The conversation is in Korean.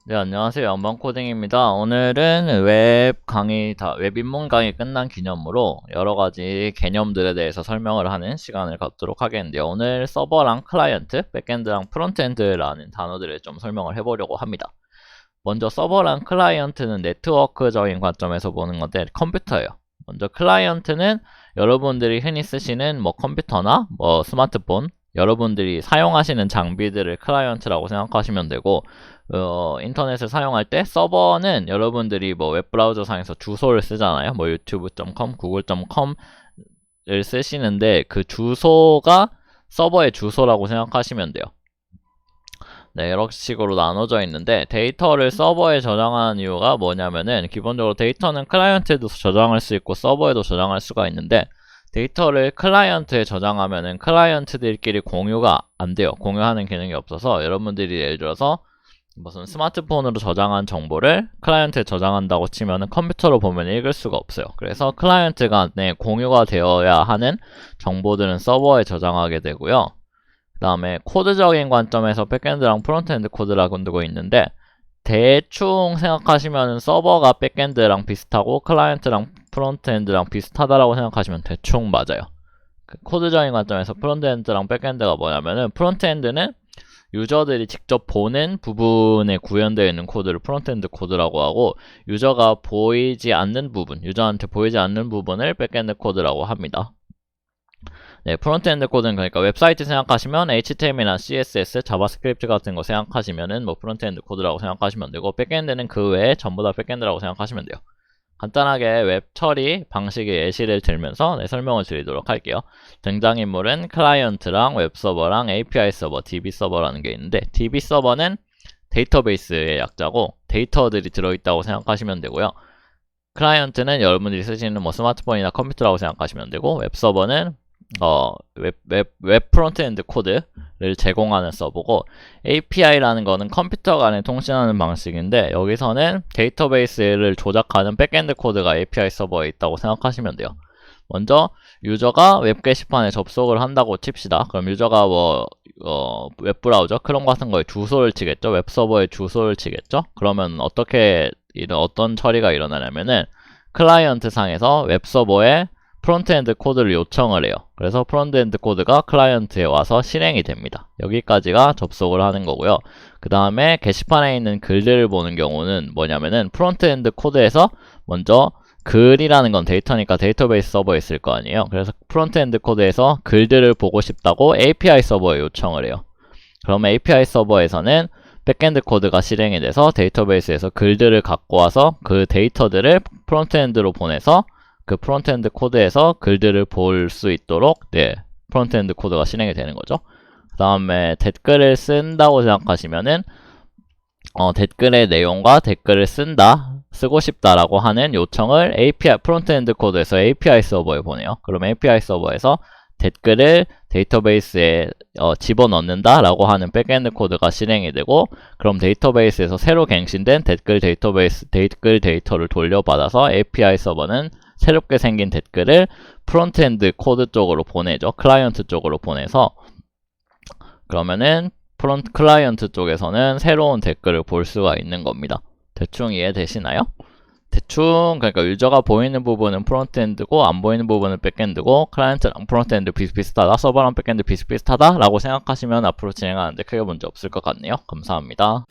네, 안녕하세요. 양반코딩입니다. 오늘은 웹 입문 강의 끝난 기념으로 여러 가지 개념들에 대해서 설명을 하는 시간을 갖도록 하겠는데요. 오늘 서버랑 클라이언트, 백엔드랑 프론트엔드라는 단어들을 좀 설명을 해보려고 합니다. 먼저 서버랑 클라이언트는 네트워크적인 관점에서 보는 건데 컴퓨터예요. 먼저 클라이언트는 여러분들이 흔히 쓰시는 컴퓨터나 스마트폰, 여러분들이 사용하시는 장비들을 클라이언트라고 생각하시면 되고, 인터넷을 사용할 때 서버는 여러분들이 웹브라우저 상에서 주소를 쓰잖아요. youtube.com, google.com을 쓰시는데 그 주소가 서버의 주소라고 생각하시면 돼요. 네, 이런 식으로 나눠져 있는데 데이터를 서버에 저장하는 이유가 뭐냐면은 기본적으로 데이터는 클라이언트에도 저장할 수 있고 서버에도 저장할 수가 있는데 데이터를 클라이언트에 저장하면은 클라이언트들끼리 공유가 안 돼요. 공유하는 기능이 없어서 여러분들이 예를 들어서 무슨 스마트폰으로 저장한 정보를 클라이언트에 저장한다고 치면은 컴퓨터로 보면 읽을 수가 없어요. 그래서 클라이언트 간에 공유가 되어야 하는 정보들은 서버에 저장하게 되고요. 그 다음에 코드적인 관점에서 백엔드랑 프론트엔드 코드라고 두고 있는데 대충 생각하시면 서버가 백엔드랑 비슷하고 클라이언트랑 프론트엔드랑 비슷하다라고 생각하시면 대충 맞아요. 코드적인 관점에서 프론트엔드랑 백엔드가 뭐냐면은 프론트엔드는 유저들이 직접 보는 부분에 구현되어 있는 코드를 프론트엔드 코드라고 하고 유저가 보이지 않는 부분, 유저한테 보이지 않는 부분을 백엔드 코드라고 합니다. 네, 프론트엔드 코드는 그러니까 웹사이트 생각하시면 HTML이나 CSS, 자바스크립트 같은 거 생각하시면은 프론트엔드 코드라고 생각하시면 되고 백엔드는 그 외에 전부 다 백엔드라고 생각하시면 돼요. 간단하게 웹 처리 방식의 예시를 들면서 설명을 드리도록 할게요. 등장인물은 클라이언트랑 웹서버랑 API 서버, DB 서버라는 게 있는데 DB 서버는 데이터베이스의 약자고 데이터들이 들어있다고 생각하시면 되고요. 클라이언트는 여러분들이 쓰시는 스마트폰이나 컴퓨터라고 생각하시면 되고 웹서버는 웹 프론트엔드 코드를 제공하는 서버고 API라는 거는 컴퓨터 간에 통신하는 방식인데 여기서는 데이터베이스를 조작하는 백엔드 코드가 API 서버에 있다고 생각하시면 돼요. 먼저 유저가 웹 게시판에 접속을 한다고 칩시다. 그럼 유저가 웹브라우저, 크롬 같은 거에 주소를 치겠죠. 웹서버에 주소를 치겠죠. 그러면 어떤 처리가 일어나냐면은 클라이언트 상에서 웹서버에 프론트엔드 코드를 요청을 해요. 그래서 프론트엔드 코드가 클라이언트에 와서 실행이 됩니다. 여기까지가 접속을 하는 거고요. 그 다음에 게시판에 있는 글들을 보는 경우는 뭐냐면은 프론트엔드 코드에서 먼저 글이라는 건 데이터니까 데이터베이스 서버에 있을 거 아니에요. 그래서 프론트엔드 코드에서 글들을 보고 싶다고 API 서버에 요청을 해요. 그러면 API 서버에서는 백엔드 코드가 실행이 돼서 데이터베이스에서 글들을 갖고 와서 그 데이터들을 프론트엔드로 보내서 그 프론트엔드 코드에서 글들을 볼 수 있도록 프론트엔드 코드가 실행이 되는 거죠. 그 다음에 댓글을 쓴다고 생각하시면은 댓글의 내용과 댓글을 쓰고 싶다라고 하는 요청을 API 프론트엔드 코드에서 API 서버에 보내요. 그럼 API 서버에서 댓글을 데이터베이스에 집어넣는다 라고 하는 백엔드 코드가 실행이 되고 그럼 데이터베이스에서 새로 갱신된 댓글 데이터를 돌려받아서 API 서버는 새롭게 생긴 댓글을 프론트엔드 코드 쪽으로 보내죠. 클라이언트 쪽으로 보내서 그러면은 클라이언트 쪽에서는 새로운 댓글을 볼 수가 있는 겁니다. 대충 이해되시나요? 대충 그러니까 유저가 보이는 부분은 프론트엔드고 안 보이는 부분은 백엔드고 클라이언트랑 프론트엔드 비슷비슷하다, 서버랑 백엔드 비슷비슷하다 라고 생각하시면 앞으로 진행하는데 크게 문제 없을 것 같네요. 감사합니다.